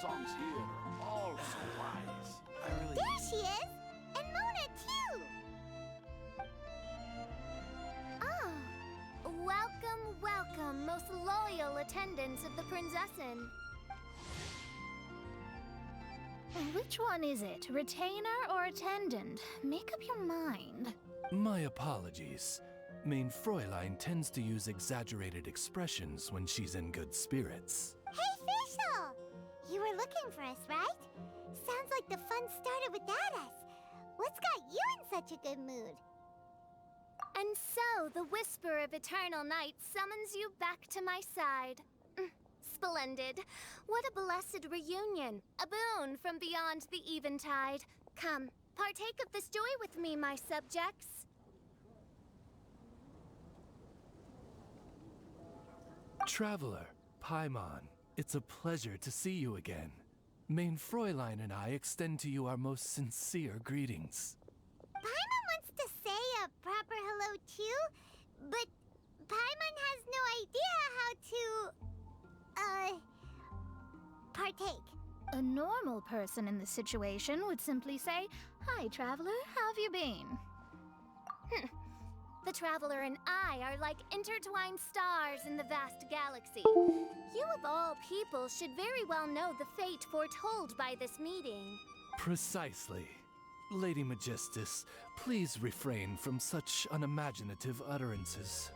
songs here are all so wise. There she is! And Mona, too! Oh. Welcome, welcome, most loyal attendants of the Prinzessin. Which one is it? Retainer or attendant? Make up your mind. My apologies. Mein Fräulein tends to use exaggerated expressions when she's in good spirits. Hey, Fischl! You were looking for us, right? Sounds like the fun started without us. What's got you in such a good mood? And so, the whisper of eternal night summons you back to my side. Splendid. What a blessed reunion. A boon from beyond the eventide. Come, partake of this joy with me, my subjects. Traveler, Paimon, it's a pleasure to see you again. Mein Fräulein and I extend to you our most sincere greetings. Paimon wants to say a proper hello too, but Paimon has no idea how to, partake. A normal person in this situation would simply say, "Hi, traveler, how have you been?" The traveler and I are like intertwined stars in the vast galaxy. You of all people should very well know the fate foretold by this meeting. Precisely. Lady Magistus, please refrain from such unimaginative utterances.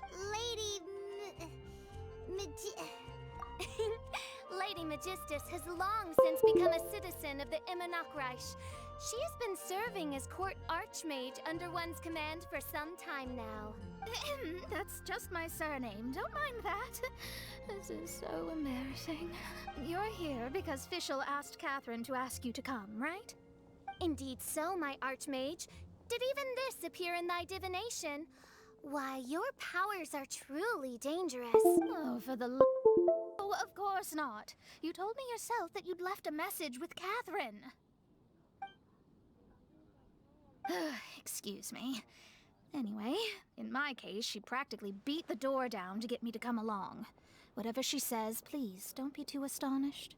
Lady Magistus has long since become a citizen of the Immonachreich. She has been serving as court archmage under one's command for some time now. That's just my surname. Don't mind that. This is so embarrassing. You're here because Fischl asked Catherine to ask you to come, right? Indeed so, my archmage. Did even this appear in thy divination? Why, your powers are truly dangerous. Oh, for the Oh, of course not. You told me yourself that you'd left a message with Catherine. Excuse me. Anyway, in my case, she practically beat the door down to get me to come along. Whatever she says, please don't be too astonished.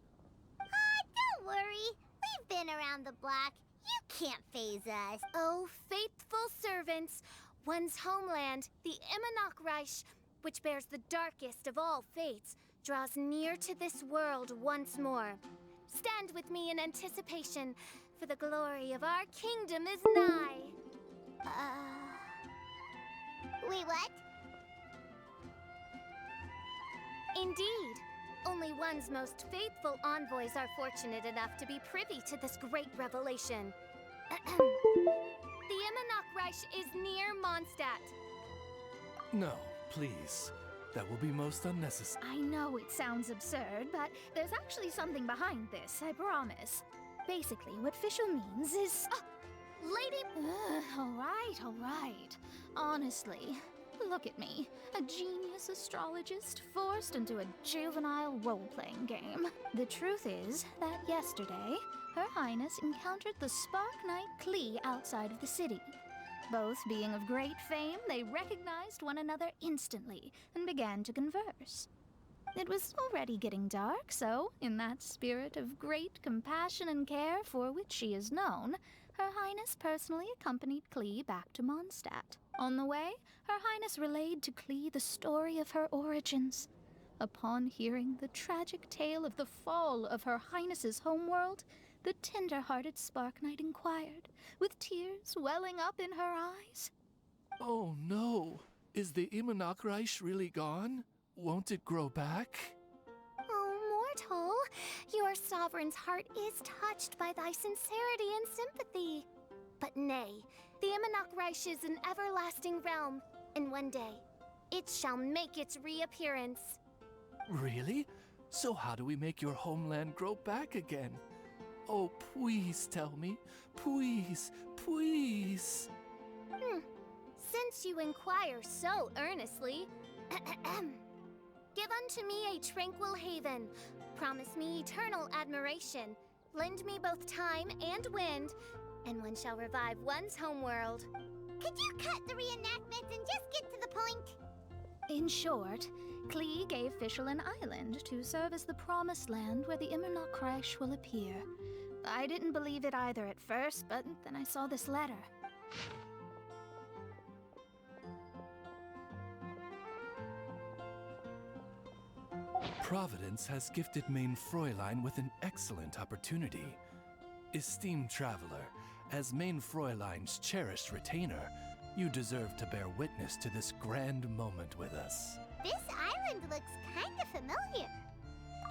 Don't worry. We've been around the block. You can't faze us. Oh, faithful servants. One's homeland, the Immonachreich, which bears the darkest of all fates, draws near to this world once more. Stand with me in anticipation, for the glory of our kingdom is nigh. Wait, what? Indeed. Only one's most faithful envoys are fortunate enough to be privy to this great revelation. The Immonachreich is near Mondstadt. No, please. That will be most unnecessary. I know it sounds absurd, but there's actually something behind this, I promise. Basically, what Fischl means is... Lady... all right. Honestly, look at me. A genius astrologist forced into a juvenile role-playing game. The truth is that yesterday, Her Highness encountered the Spark Knight Klee outside of the city. Both being of great fame, they recognized one another instantly and began to converse. It was already getting dark, so, in that spirit of great compassion and care for which she is known, Her Highness personally accompanied Klee back to Mondstadt. On the way, Her Highness relayed to Klee the story of her origins. Upon hearing the tragic tale of the fall of Her Highness's homeworld, the tender-hearted Spark Knight inquired, with tears welling up in her eyes. Oh no! Is the Immonachreich really gone? Won't it grow back? Oh, mortal, your sovereign's heart is touched by thy sincerity and sympathy. But nay, the Immonachreich is an everlasting realm, and one day, it shall make its reappearance. Really? So how do we make your homeland grow back again? Oh, please tell me. Please, please. Since you inquire so earnestly, give unto me a tranquil haven, promise me eternal admiration, lend me both time and wind, and one shall revive one's homeworld. Could you cut the reenactment and just get to the point? In short, Klee gave Fischl an island to serve as the promised land where the Immernoch crash will appear. I didn't believe it either at first, but then I saw this letter. Providence has gifted Main Fräulein with an excellent opportunity. Esteemed traveler, as Main Fräulein's cherished retainer, you deserve to bear witness to this grand moment with us. This island looks kind of familiar.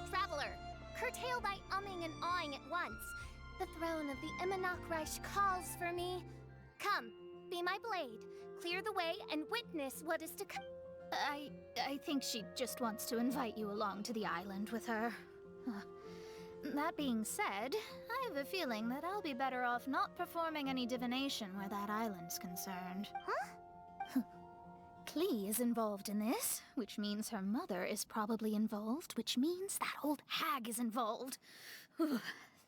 Traveler, curtail thy umming and awing at once. The throne of the Immernoch Reich calls for me. Come, be my blade, clear the way, and witness what is to come. I think she just wants to invite you along to the island with her. That being said, I have a feeling that I'll be better off not performing any divination where that island's concerned. Huh? Klee is involved in this, which means her mother is probably involved, which means that old hag is involved.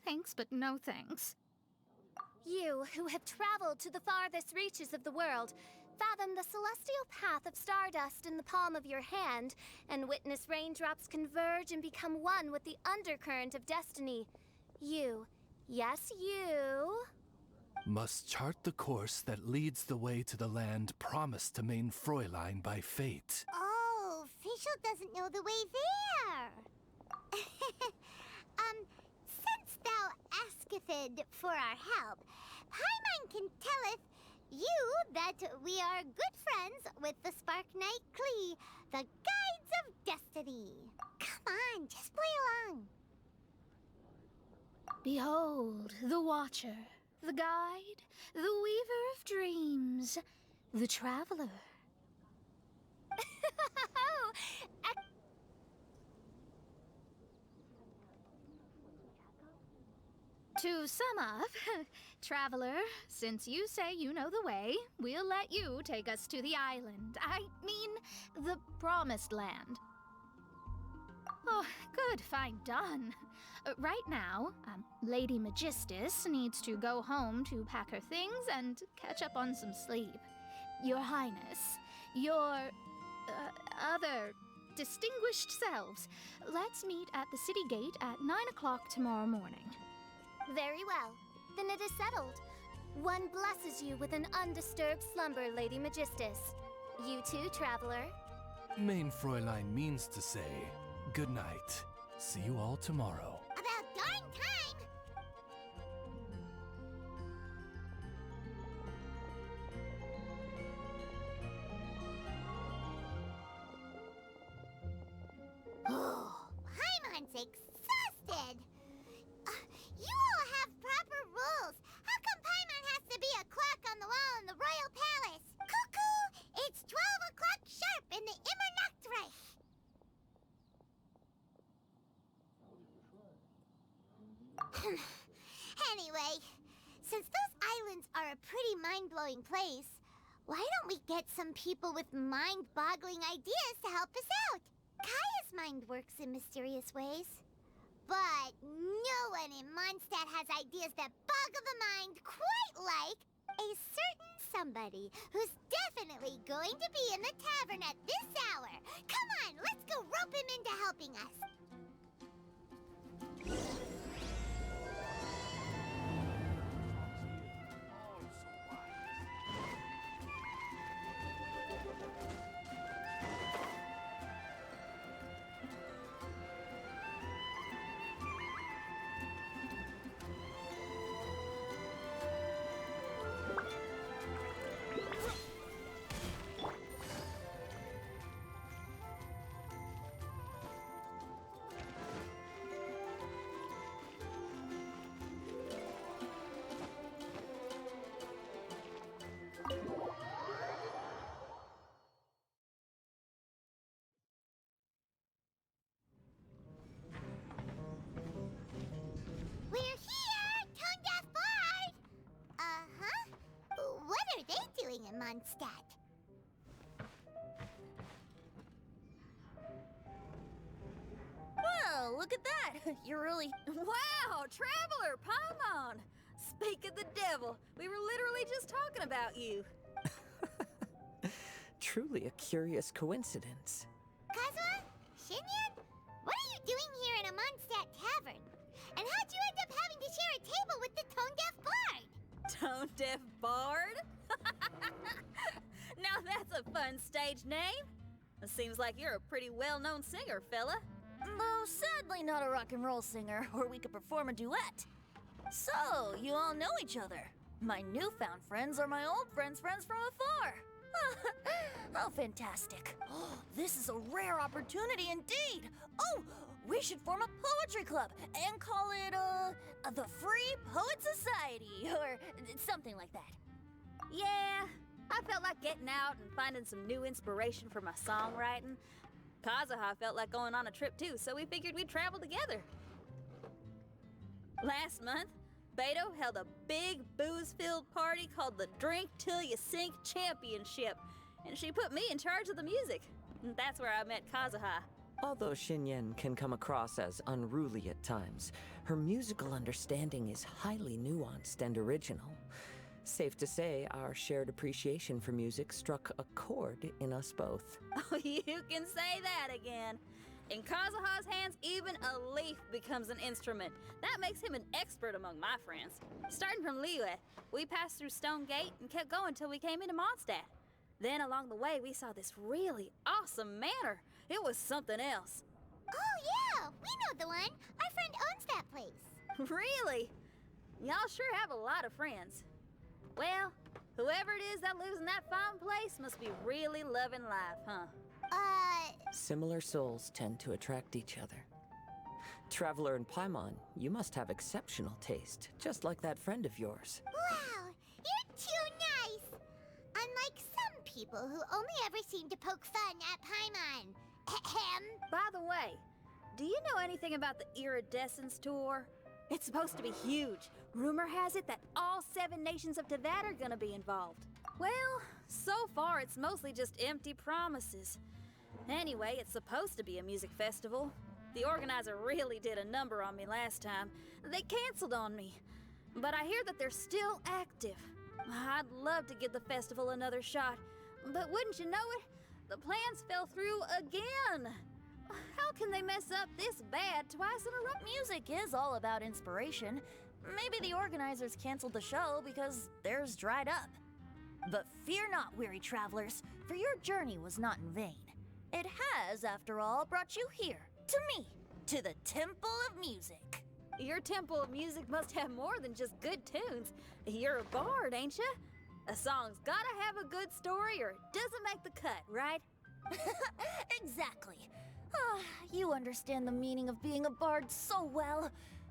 Thanks, but no thanks. You, who have traveled to the farthest reaches of the world, fathom the celestial path of stardust in the palm of your hand, and witness raindrops converge and become one with the undercurrent of destiny. You, yes you, must chart the course that leads the way to the land promised to Main Fräulein by fate. Oh, Fischl doesn't know the way there. Since thou asketh for our help, Paimon can telleth you that we are good friends with the Spark Knight Klee, the Guides of Destiny. Come on, just play along. behold, the Watcher, the Guide, the Weaver of Dreams, the Traveler. To sum up, Traveler, since you say you know the way, we'll let you take us to the island. I mean, the Promised Land. Oh, good, fine, done. Right now, Lady Magistus needs to go home to pack her things and catch up on some sleep. Your Highness, your other distinguished selves, let's meet at the city gate at 9 o'clock tomorrow morning. Very well. Then it is settled. One blesses you with an undisturbed slumber, Lady Magistus. You too, Traveler. Main Fräulein means to say, good night. See you all tomorrow. About darn time! Oh, Paimon's exhausted! You all have proper rules. How come Paimon has to be a clock on the wall in the royal palace? Cuckoo! It's 12 o'clock sharp in the Immernachtreich. Anyway, since those islands are a pretty mind-blowing place, why don't we get some people with mind-boggling ideas to help us out? Kaya's mind works in mysterious ways. But no one in Mondstadt has ideas that boggle the mind quite like a certain somebody who's definitely going to be in the tavern at this hour. Come on, let's go rope him into helping us. We're here, Tone-Deaf Bard! Uh-huh. What are they doing in Mondstadt? Whoa, look at that! You're really... Wow, Traveler, Paimon! Speak of the devil, we were literally just talking about you. Truly a curious coincidence. Kazuha? Shinyan? What are you doing here in a Mondstadt tavern? And how'd you end up having to share a table with the tone-deaf bard? Tone-deaf bard? Now that's a fun stage name. It seems like you're a pretty well-known singer, fella. Though sadly not a rock and roll singer, or we could perform a duet. So, you all know each other. My newfound friends are my old friends' friends from afar. How fantastic. This is a rare opportunity indeed. Oh, we should form a poetry club and call it, the Free Poet Society, or something like that. Yeah, I felt like getting out and finding some new inspiration for my songwriting. Kazuha felt like going on a trip too, so we figured we'd travel together. Last month, Beto held a big booze-filled party called the Drink Till You Sink Championship, and she put me in charge of the music. And that's where I met Kazuha. Although Shinyen can come across as unruly at times, her musical understanding is highly nuanced and original. Safe to say, our shared appreciation for music struck a chord in us both. Oh, you can say that again. In Kazuha's hands, even a leaf becomes an instrument. That makes him an expert among my friends. Starting from Liyue, we passed through Stone Gate and kept going till we came into Mondstadt. Then along the way, we saw this really awesome manor. It was something else. Oh, yeah, we know the one. Our friend owns that place. Really? Y'all sure have a lot of friends. Well, whoever it is that lives in that fine place must be really loving life, huh? Similar souls tend to attract each other. Traveler in Paimon, you must have exceptional taste, just like that friend of yours. Wow, you're too nice. Unlike some people who only ever seem to poke fun at Paimon. Ahem. By the way, do you know anything about the Iridescence Tour? It's supposed to be huge. Rumor has it that all 7 nations of Teyvat are gonna be involved. Well, so far it's mostly just empty promises. Anyway, it's supposed to be a music festival. The organizer really did a number on me last time. They canceled on me. But I hear that they're still active. I'd love to give the festival another shot. But wouldn't you know it? The plans fell through again. How can they mess up this bad twice in a row? Music is all about inspiration. Maybe the organizers canceled the show because theirs dried up. But fear not, weary travelers, for your journey was not in vain. It has, after all, brought you here, to me, to the Temple of Music. Your Temple of Music must have more than just good tunes. You're a bard, ain't ya? A song's gotta have a good story or it doesn't make the cut, right? Exactly. You understand the meaning of being a bard so well.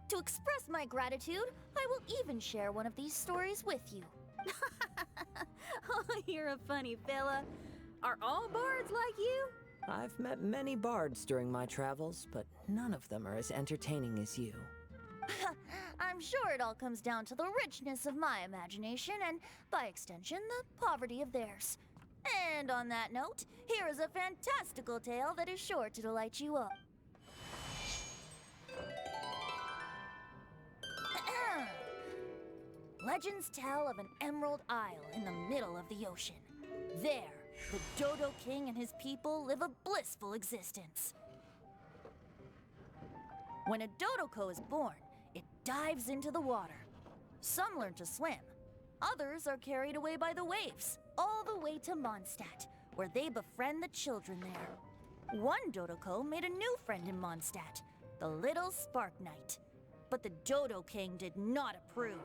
To express my gratitude, I will even share one of these stories with you. Oh, you're a funny fella. Are all bards like you? I've met many bards during my travels, but none of them are as entertaining as you. I'm sure it all comes down to the richness of my imagination and, by extension, the poverty of theirs. And on that note, here is a fantastical tale that is sure to delight you all. Legends tell of an emerald isle in the middle of the ocean. There, the Dodo King and his people live a blissful existence. When a Dodoko is born, it dives into the water. Some learn to swim. Others are carried away by the waves, all the way to Mondstadt, where they befriend the children there. One Dodoko made a new friend in Mondstadt, the little Spark Knight. But the Dodo King did not approve.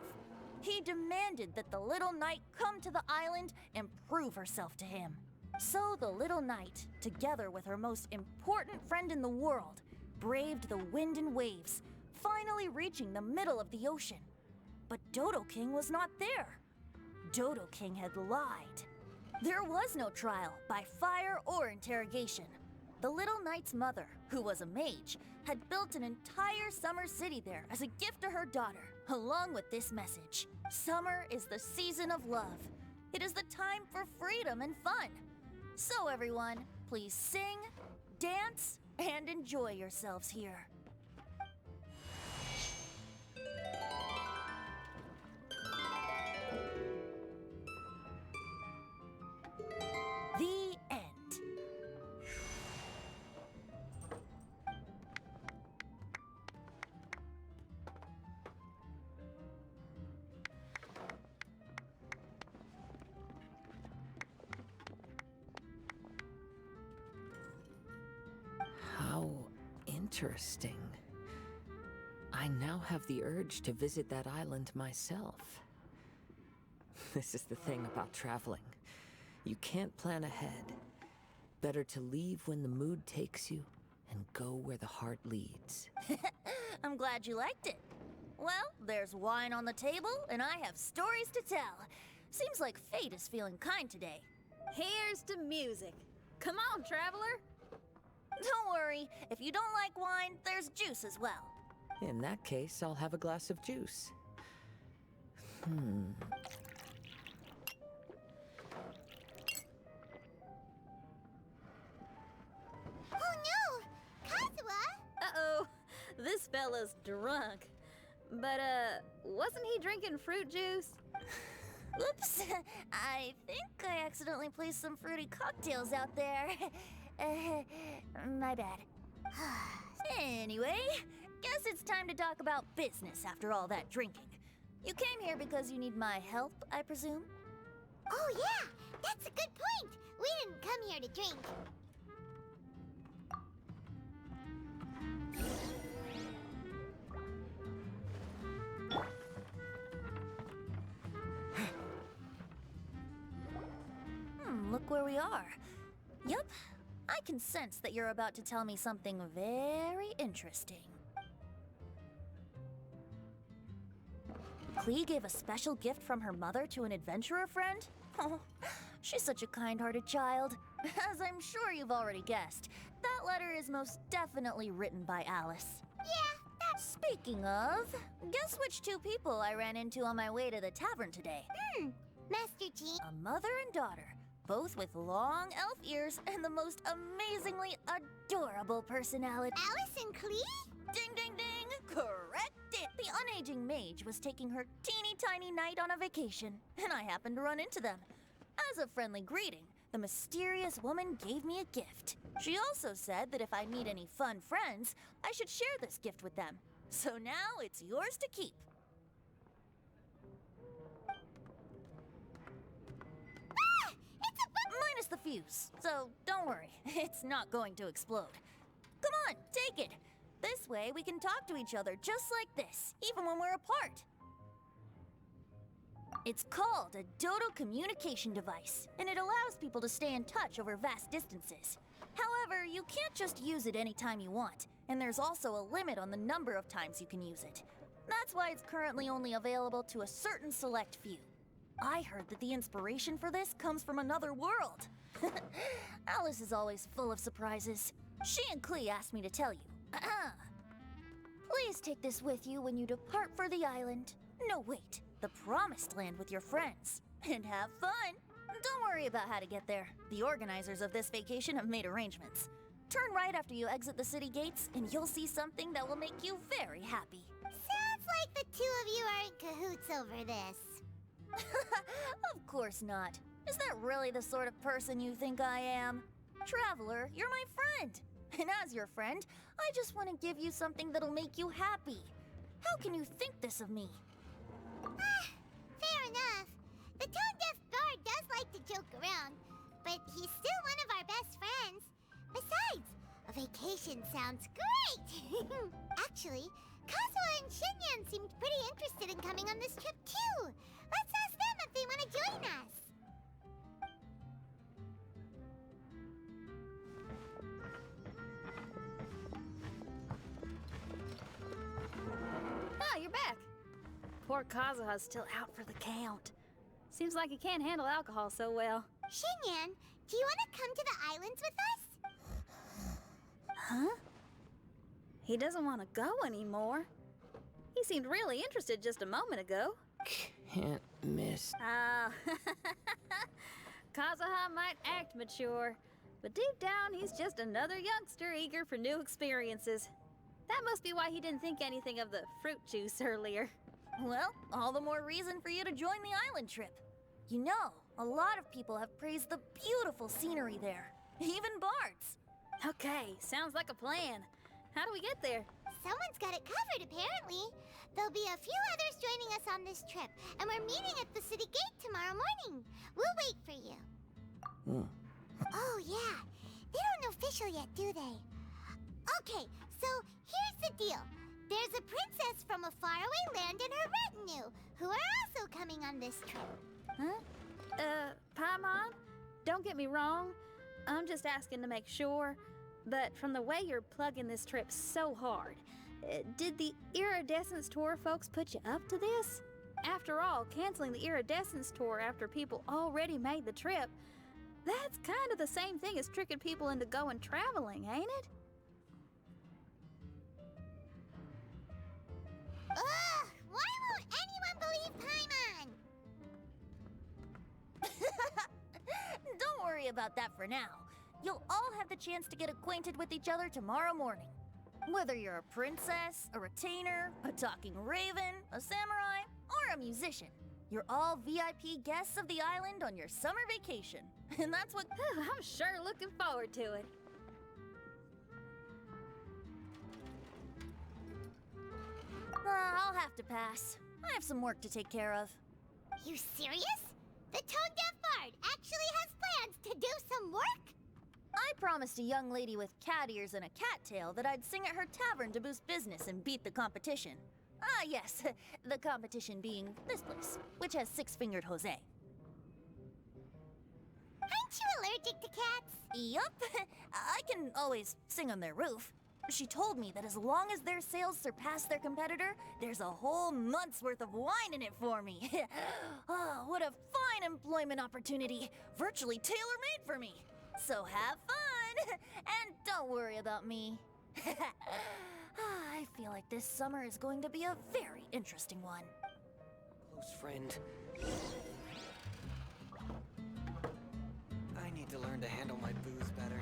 He demanded that the little knight come to the island and prove herself to him. So the little knight, together with her most important friend in the world, braved the wind and waves, finally reaching the middle of the ocean. But Dodo King was not there. Dodo King had lied. There was no trial by fire or interrogation. The little knight's mother, who was a mage, had built an entire summer city there as a gift to her daughter, along with this message. Summer is the season of love. It is the time for freedom and fun. So everyone, please sing, dance, and enjoy yourselves here. The Interesting. I now have the urge to visit that island myself. This is the thing about traveling. You can't plan ahead. Better to leave when the mood takes you and go where the heart leads. I'm glad you liked it. Well, there's wine on the table, and I have stories to tell. Seems like fate is feeling kind today. Here's to music. Come on, traveler. Don't worry, if you don't like wine, there's juice as well. In that case, I'll have a glass of juice. Oh no! Kazuha! Uh-oh, this fella's drunk. But, wasn't he drinking fruit juice? Oops, I think I accidentally placed some fruity cocktails out there. My bad. Anyway, guess it's time to talk about business after all that drinking. You came here because you need my help, I presume? Oh yeah! That's a good point! We didn't come here to drink. Look where we are. Yup, I can sense that you're about to tell me something very interesting. Klee gave a special gift from her mother to an adventurer friend? Oh, she's such a kind-hearted child. As I'm sure you've already guessed, that letter is most definitely written by Alice. Yeah, that's... Speaking of, guess which two people I ran into on my way to the tavern today? Master G. A mother and daughter, both with long elf ears and the most amazingly adorable personality. Alice and Klee? Ding, ding, ding! Correct it! The unaging mage was taking her teeny tiny knight on a vacation, and I happened to run into them. As a friendly greeting, the mysterious woman gave me a gift. She also said that if I meet any fun friends, I should share this gift with them. So now it's yours to keep. Minus the fuse, so don't worry, it's not going to explode. Come on, take it. This way we can talk to each other just like this, even when we're apart. It's called a Dodo communication device, and it allows people to stay in touch over vast distances. However, you can't just use it anytime you want, and there's also a limit on the number of times you can use it. That's why it's currently only available to a certain select few. I heard that the inspiration for this comes from another world. Alice is always full of surprises. She and Klee asked me to tell you. Please take this with you when you depart for the island. No, wait, the Promised Land with your friends. And have fun. Don't worry about how to get there. The organizers of this vacation have made arrangements. Turn right after you exit the city gates, and you'll see something that will make you very happy. Sounds like the two of you are in cahoots over this. Of course not. Is that really the sort of person you think I am? Traveler, you're my friend. And as your friend, I just want to give you something that'll make you happy. How can you think this of me? Fair enough. The tone-deaf guard does like to joke around, but he's still one of our best friends. Besides, a vacation sounds great! Actually, Kazuha and Shinyan seemed pretty interested in coming on this trip too. Let's ask them if they want to join us. Ah, you're back. Poor Kazuha's still out for the count. Seems like he can't handle alcohol so well. Shinyan, do you want to come to the islands with us? Huh? He doesn't want to go anymore. He seemed really interested just a moment ago. Can't miss. Ah, Kazuha might act mature, but deep down he's just another youngster eager for new experiences. That must be why he didn't think anything of the fruit juice earlier. Well, all the more reason for you to join the island trip. You know, a lot of people have praised the beautiful scenery there. Even bards. Okay, sounds like a plan. How do we get there? Someone's got it covered, apparently. There'll be a few others joining us on this trip, and we're meeting at the city gate tomorrow morning. We'll wait for you. Oh, yeah. They don't know official yet, do they? Okay, so here's the deal. There's a princess from a faraway land and her retinue, who are also coming on this trip. Huh? Paimon, don't get me wrong. I'm just asking to make sure. But from the way you're plugging this trip so hard, did the Iridescence Tour folks put you up to this? After all, canceling the Iridescence Tour after people already made the trip, that's kind of the same thing as tricking people into going traveling, ain't it? Ugh! Why won't anyone believe Paimon? Don't worry about that for now. You'll all have the chance to get acquainted with each other tomorrow morning. Whether you're a princess, a retainer, a talking raven, a samurai, or a musician, you're all VIP guests of the island on your summer vacation. And that's what... I'm sure looking forward to it. I'll have to pass. I have some work to take care of. You serious? The tone-deaf bard actually has plans to do some work? I promised a young lady with cat ears and a cat tail that I'd sing at her tavern to boost business and beat the competition. Ah, yes, the competition being this place, which has six-fingered Jose. Aren't you allergic to cats? Yup, I can always sing on their roof. She told me that as long as their sales surpass their competitor, there's a whole month's worth of wine in it for me. Oh, what a fine employment opportunity, virtually tailor-made for me. So have fun, and don't worry about me. I feel like this summer is going to be a very interesting one. Close friend. I need to learn to handle my booze better.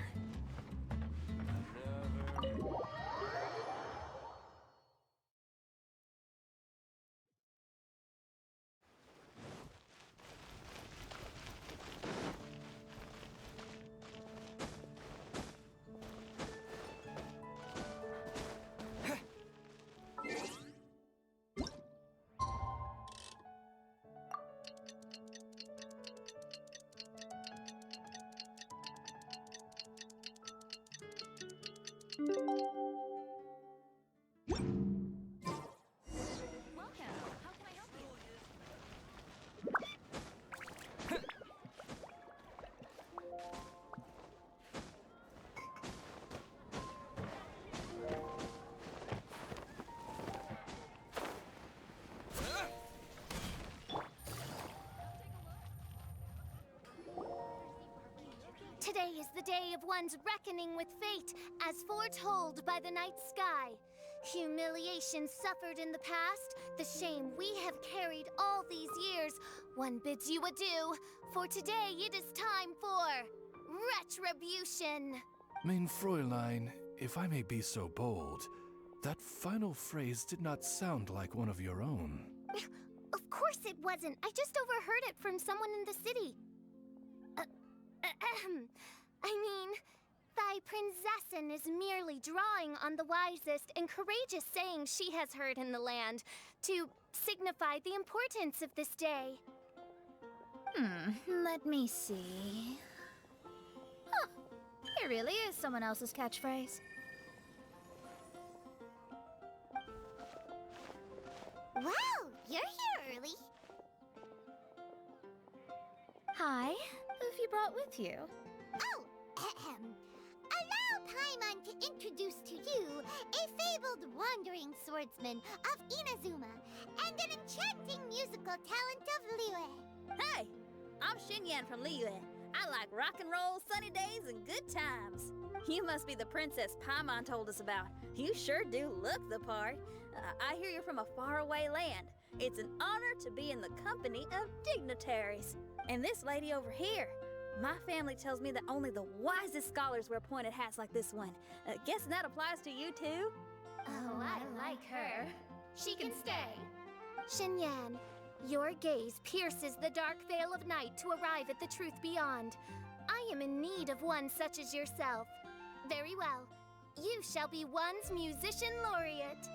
Today is the day of one's reckoning with fate, as foretold by the night sky. Humiliation suffered in the past, the shame we have carried all these years, one bids you adieu, for today it is time for retribution. Mein Fräulein, if I may be so bold, that final phrase did not sound like one of your own. Of course it wasn't. I just overheard it from someone in the city. I mean, thy princessin is merely drawing on the wisest and courageous sayings she has heard in the land to signify the importance of this day. Let me see. Huh, it really is someone else's catchphrase. Wow, you're here early. Hi, who have you brought with you? Oh, allow Paimon to introduce to you a fabled wandering swordsman of Inazuma and an enchanting musical talent of Liyue. Hey, I'm Xinyan from Liyue. I like rock and roll, sunny days, and good times. You must be the princess Paimon told us about. You sure do look the part. I hear you're from a faraway land. It's an honor to be in the company of dignitaries. And this lady over here, my family tells me that only the wisest scholars wear pointed hats like this one. Guessing that applies to you too? Oh, I like her. She can stay. Xinyan, your gaze pierces the dark veil of night to arrive at the truth beyond. I am in need of one such as yourself. Very well. You shall be one's musician laureate.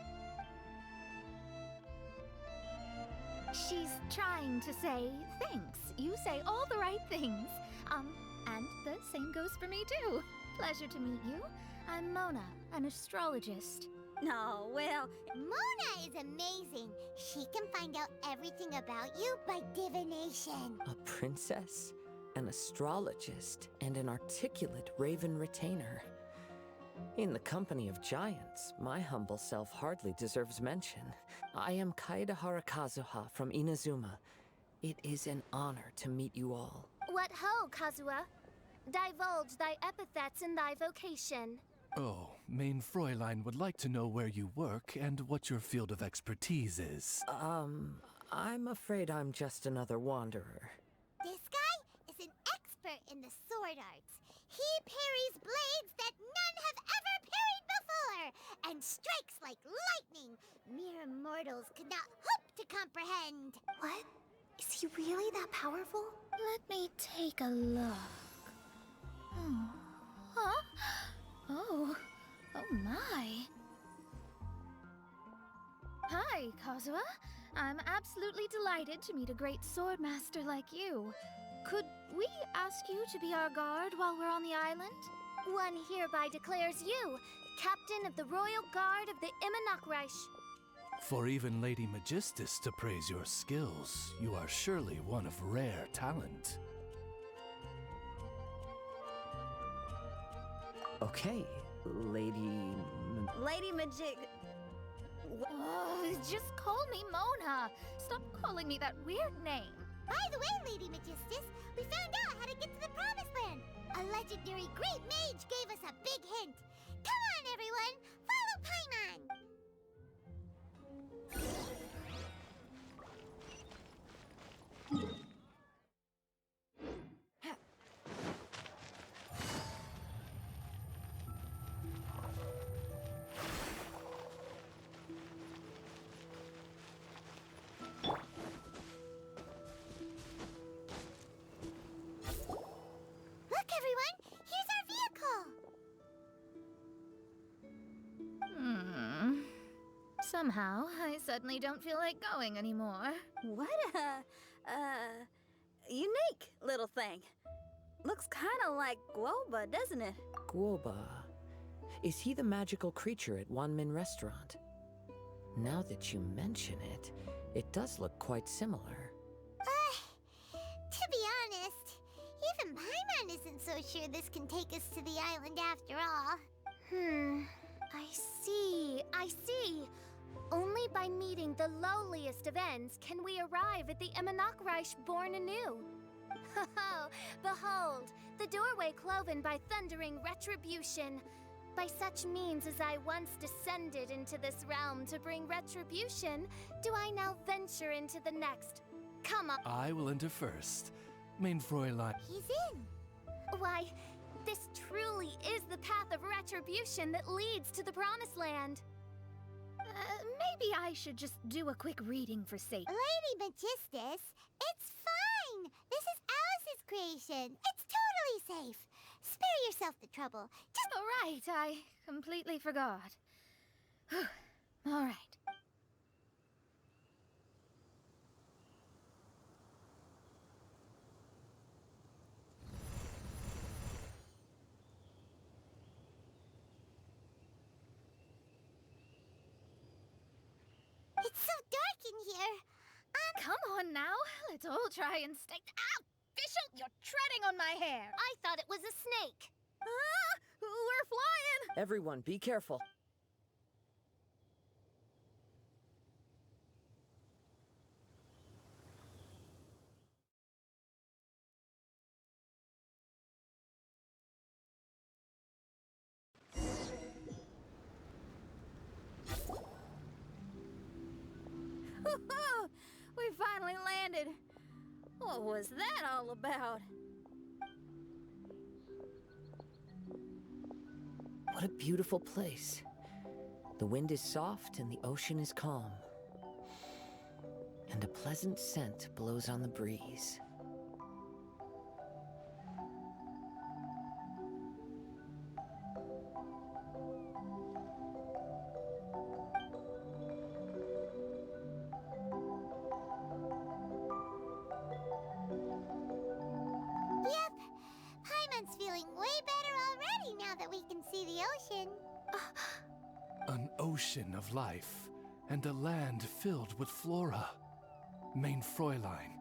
She's trying to say thanks. You say all the right things. And the same goes for me too. Pleasure to meet you. I'm Mona, an astrologist. No, well, Mona is amazing. She can find out everything about you by divination. A princess, an astrologist, and an articulate raven retainer. In the company of giants, my humble self hardly deserves mention. I am Kaida Harakazuha from Inazuma. It is an honor to meet you all. What ho, Kazuha? Divulge thy epithets and thy vocation. Oh, Main Fräulein would like to know where you work and what your field of expertise is. I'm afraid I'm just another wanderer. This guy is an expert in the sword arts. He parries blades that none have ever parried before, and strikes like lightning. Mere mortals could not hope to comprehend. What? Is he really that powerful? Let me take a look. Oh. Huh? Oh my. Hi, Kazuha. I'm absolutely delighted to meet a great swordmaster like you. Could we ask you to be our guard while we're on the island? One hereby declares you captain of the Royal Guard of the Immonakreich. For even Lady Magistus to praise your skills, you are surely one of rare talent. Okay, Lady Majig. Oh, just call me Mona. Stop calling me that weird name. By the way, Lady Magistus, we found out how to get to the Promised Land. A legendary great mage gave us a big hint. Come on, everyone, follow Paimon. Look, everyone, here's our vehicle. Somehow, I suddenly don't feel like going anymore. What a, unique little thing. Looks kind of like Guoba, doesn't it? Guoba. Is he the magical creature at Wanmin Restaurant? Now that you mention it, it does look quite similar. To be honest, even Paimon isn't so sure this can take us to the island after all. I see. Only by meeting the lowliest of ends can we arrive at the Immonakreich born anew. Behold, the doorway cloven by thundering retribution. By such means as I once descended into this realm to bring retribution, do I now venture into the next. Come on. I will enter first. Main Fräulein. He's in. Why, this truly is the path of retribution that leads to the Promised Land. Maybe I should just do a quick reading for safety. Lady Magistus, it's fine. This is Alice's creation. It's totally safe. Spare yourself the trouble. Just All right, I completely forgot. All right. it's so dark in here. Come on now, let's all try and stay. Ow! Fischl, you're treading on my hair. I thought it was a snake. Ah, we're flying! Everyone, be careful. We finally landed. What was that all about? What a beautiful place. The wind is soft and the ocean is calm. And a pleasant scent blows on the breeze. Yep, Paimon's feeling way better already now the ocean. An ocean of life, and a land filled with flora. Main Fräulein,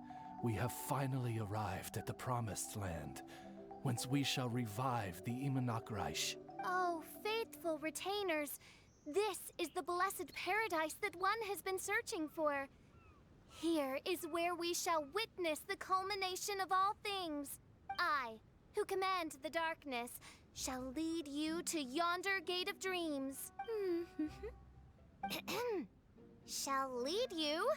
we have finally arrived at the Promised Land, whence we shall revive the Immonachreich. Oh, faithful retainers, this is the blessed paradise that one has been searching for. Here is where we shall witness the culmination of all things. I, who command the darkness, shall lead you to yonder gate of dreams. Shall lead you?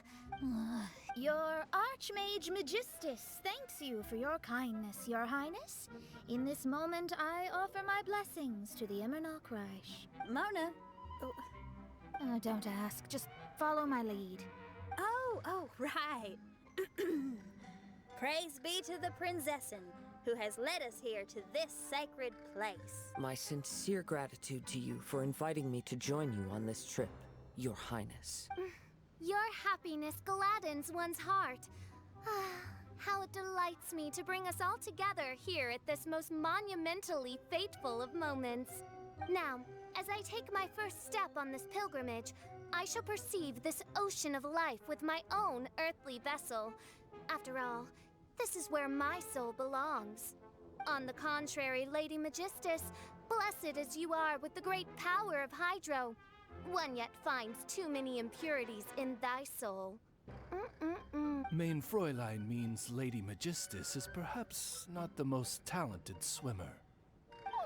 Your Archmage Magistus thanks you for your kindness, Your Highness. In this moment, I offer my blessings to the Immonachreich. Mona. Don't ask, just follow my lead. Oh, right. Praise be to the Prinzessin, who has led us here to this sacred place. My sincere gratitude to you for inviting me to join you on this trip, Your Highness. Your happiness gladdens one's heart. How it delights me to bring us all together here at this most monumentally fateful of moments. Now, as I take my first step on this pilgrimage, I shall perceive this ocean of life with my own earthly vessel. After all, this is where my soul belongs. On the contrary, Lady Magistus, blessed as you are with the great power of Hydro, one yet finds too many impurities in thy soul. Main Fräulein means Lady Magistus is perhaps not the most talented swimmer.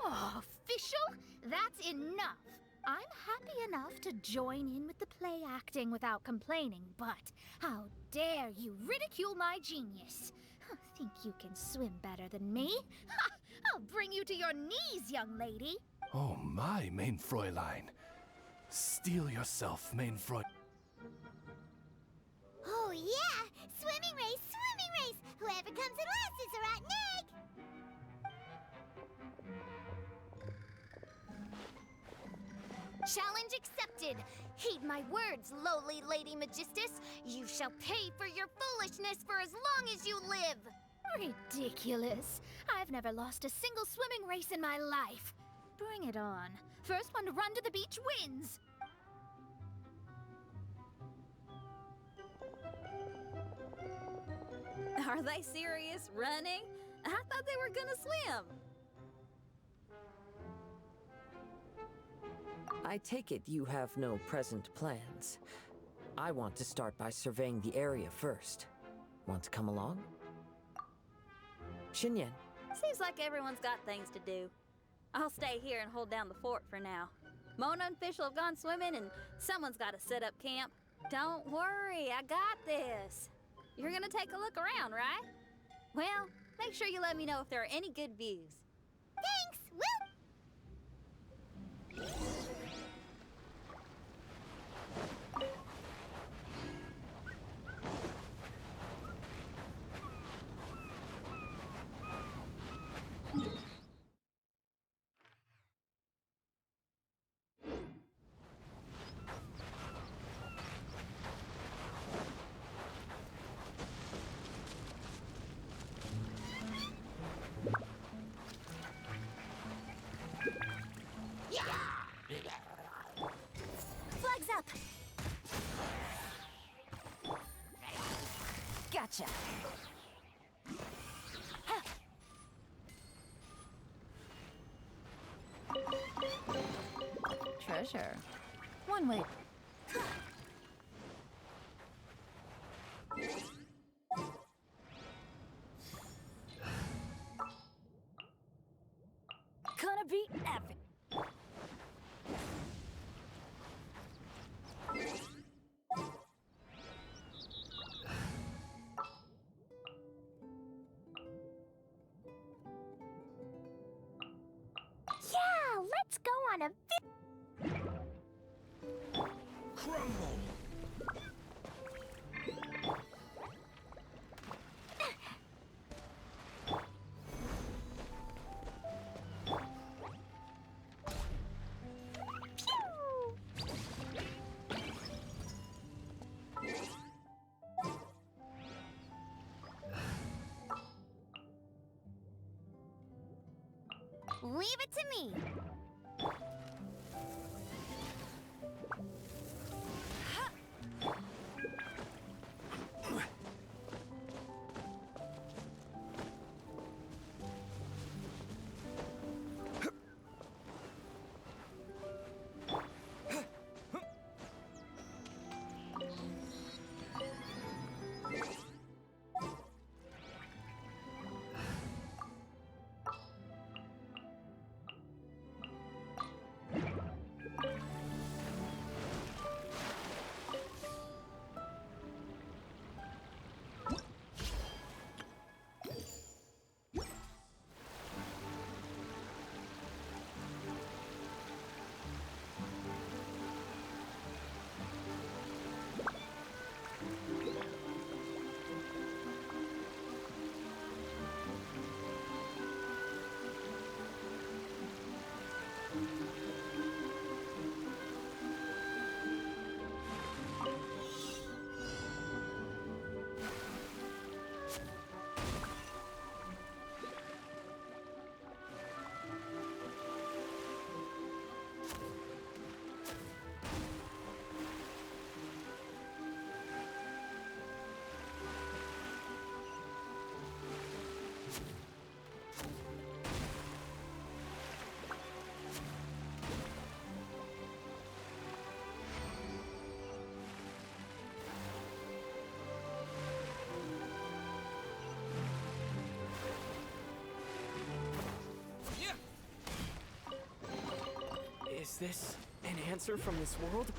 Oh, official? That's enough. I'm happy enough to join in with the play acting without complaining, but how dare you ridicule my genius? Think you can swim better than me? Ha! I'll bring you to your knees, young lady. Oh my, Main Fräulein. Steel yourself, Main Fräulein. Oh yeah! Swimming race, swimming race! Whoever comes in last is a rotten egg! Challenge accepted. Heed my words, lowly Lady Magistus. You shall pay for your foolishness for as long as you live. Ridiculous. I've never lost a single swimming race in my life. Bring it on. First one to run to the beach wins. Are they serious running? I thought they were gonna swim. I take it you have no present plans. I want to start by surveying the area first. Want to come along? Xinyan. Seems like everyone's got things to do. I'll stay here and hold down the fort for now. Mona and Fischl have gone swimming, and someone's got to set up camp. Don't worry, I got this. You're gonna take a look around, right? Well, make sure you let me know if there are any good views. Thanks, Will! Flags up! Gotcha. Treasure. One way. Gonna be epic. Yeah, let's go on a Crumble! Leave it to me. Is this an answer from this world?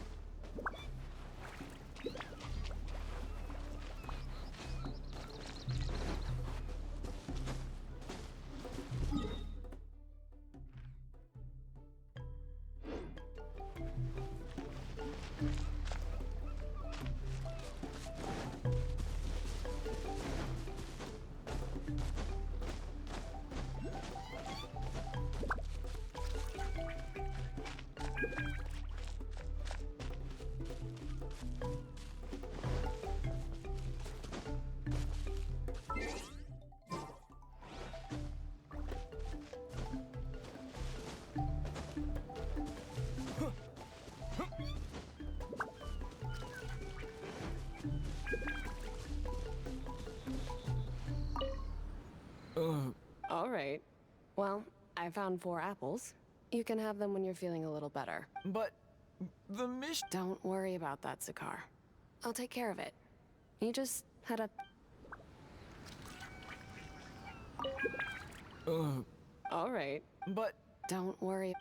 All right. Well, I found 4 apples. You can have them when you're feeling a little better. But the mission. Don't worry about that, Zakar. I'll take care of it. You just head up. All right. But Don't worry.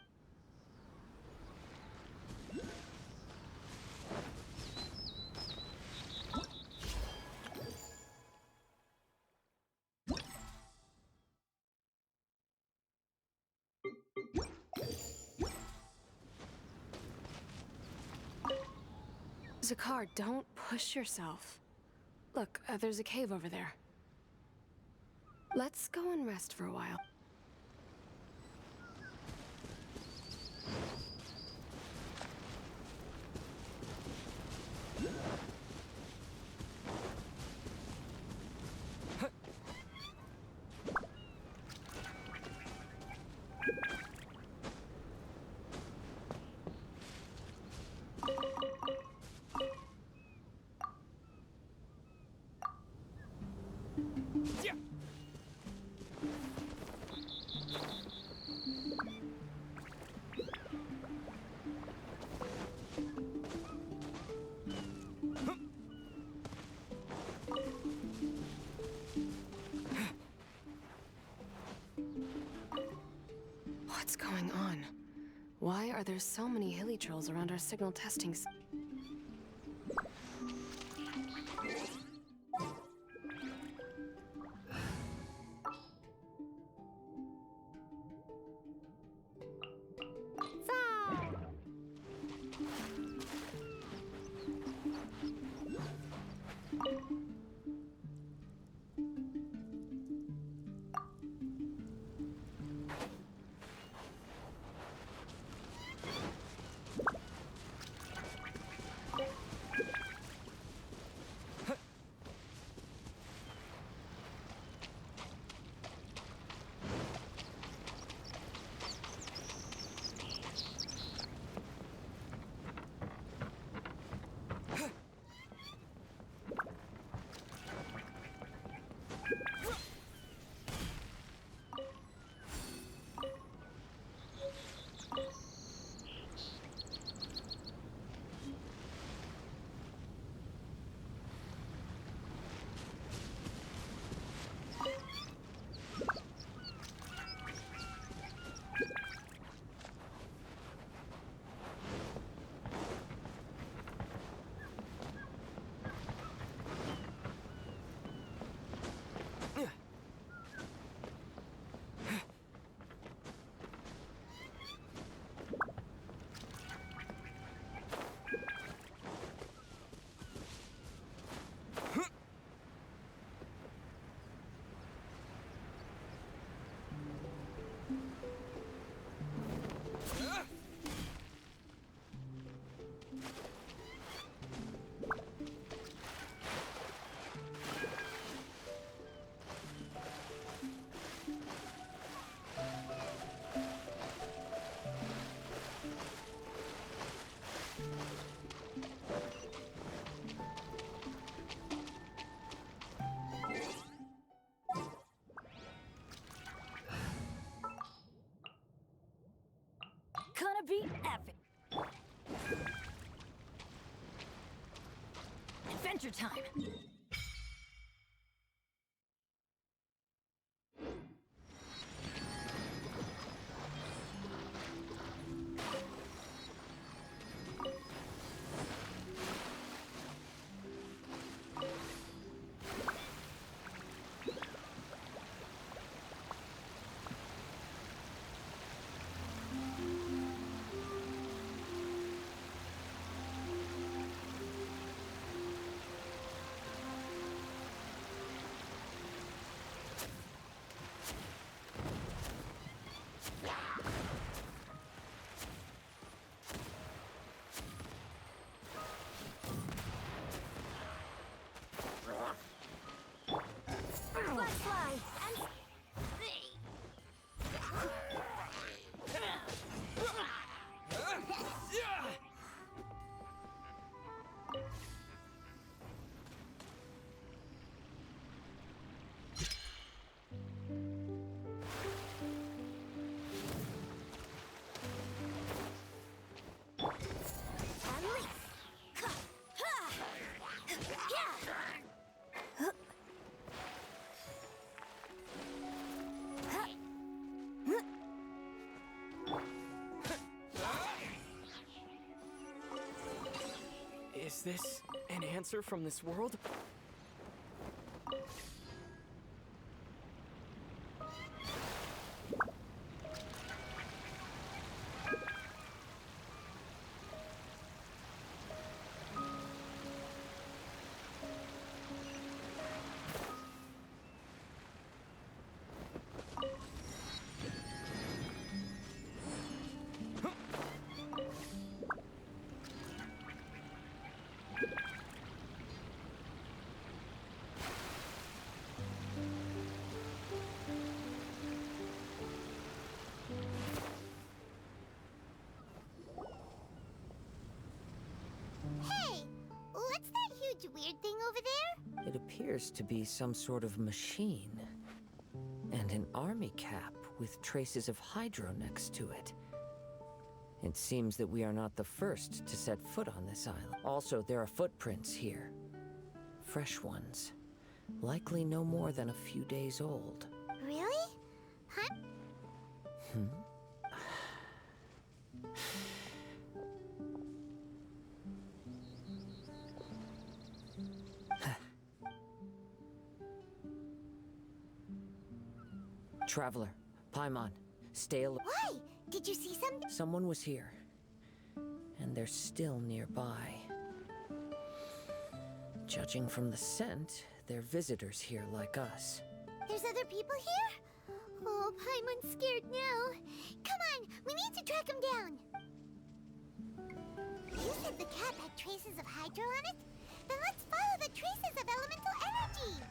Zakar, don't push yourself. Look, there's a cave over there. Let's go and rest for a while. What's going on? Why are there so many hilly trolls around our signal testing? Gonna be epic. Adventure time. Flag fly and Is this an answer from this world? Hey, what's that huge weird thing over there? It appears to be some sort of machine. And an army cap with traces of hydro next to it. It seems that we are not the first to set foot on this island. Also, there are footprints here. Fresh ones. Likely no more than a few days old. Really? Huh? Traveler, Paimon, stay alive. Why? Did you see something? Someone was here. And they're still nearby. Judging from the scent, they're visitors here like us. There's other people here? Oh, Paimon's scared now. Come on, we need to track him down. You said the cap had traces of hydro on it? Then let's follow the traces of elemental energy.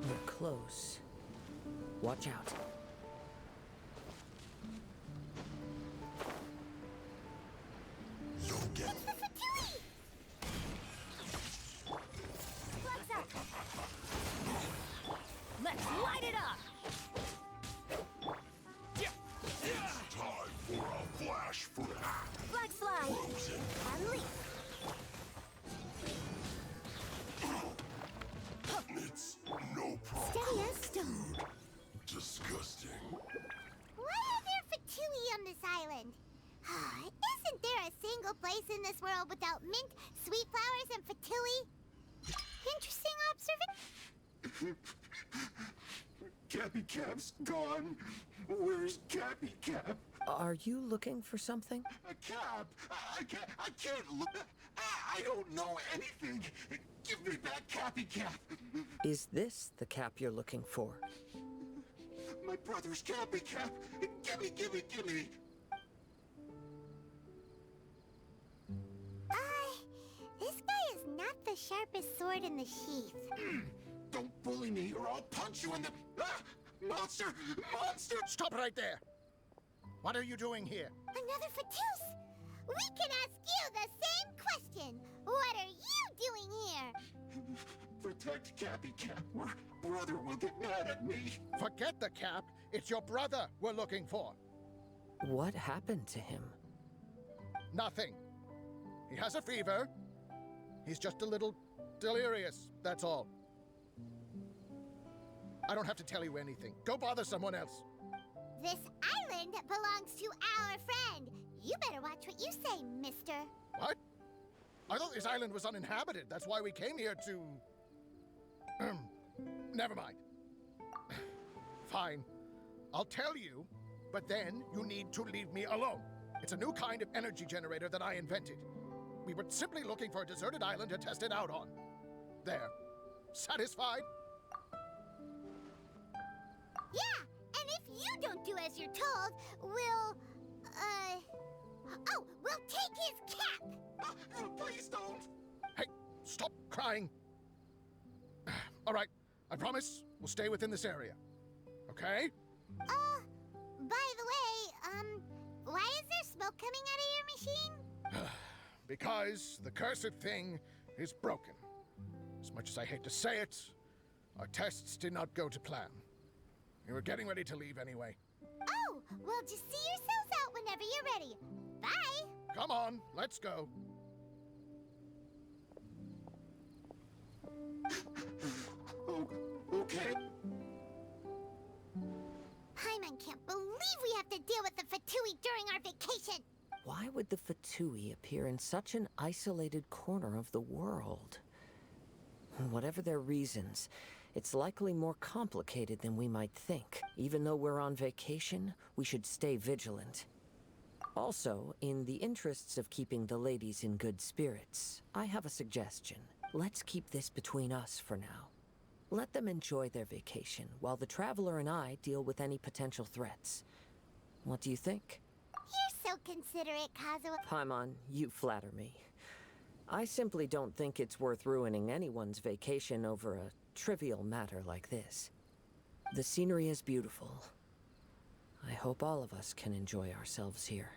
We're close. Watch out. You'll get It's the Fatui! flags up. Let's light it up. time for a flash freak. Flag fly Frozen. and leap. It's no problem. Steady as stone. Disgusting. Why are there Fatui on this island? Isn't there a single place in this world without mint, sweet flowers, and Fatui? Interesting observation. Cappy Cap's gone. Where's Cappy Cap? Are you looking for something? A cap. I can't look. I don't know anything. Give me back Cappy Cap. Is this the cap you're looking for? My brother's Cappy Cap. Gimme. This guy is not the sharpest sword in the sheath. Don't bully me or I'll punch you in the... Ah! Monster! Stop right there! What are you doing here? Another Fatus! We can ask you the same question. What are you doing here? Protect Cappy Cap or brother will get mad at me. Forget the cap. It's your brother we're looking for. What happened to him? Nothing. He has a fever. He's just a little delirious, that's all. I don't have to tell you anything. Go bother someone else. This island belongs to our friend. You better watch what you say, mister. What? I thought this island was uninhabited. That's why we came here to... Never mind. Fine. I'll tell you, but then you need to leave me alone. It's a new kind of energy generator that I invented. We were simply looking for a deserted island to test it out on. There. Satisfied? Yeah, and if you don't do as you're told, we'll take his cap! Please don't! Hey, stop crying. All right, I promise we'll stay within this area. Okay? By the way, why is there smoke coming out of your machine? Because the cursed thing is broken. As much as I hate to say it, our tests did not go to plan. We were getting ready to leave anyway. Oh, well, just see yourselves out whenever you're ready. Bye! Come on, let's go. Okay. Paimon can't believe we have to deal with the Fatui during our vacation! Why would the Fatui appear in such an isolated corner of the world? Whatever their reasons, it's likely more complicated than we might think. Even though we're on vacation, we should stay vigilant. Also, in the interests of keeping the ladies in good spirits, I have a suggestion. Let's keep this between us for now. Let them enjoy their vacation, while the Traveler and I deal with any potential threats. What do you think? You're so considerate, Kazuo. Paimon, you flatter me. I simply don't think it's worth ruining anyone's vacation over a trivial matter like this. The scenery is beautiful. I hope all of us can enjoy ourselves here.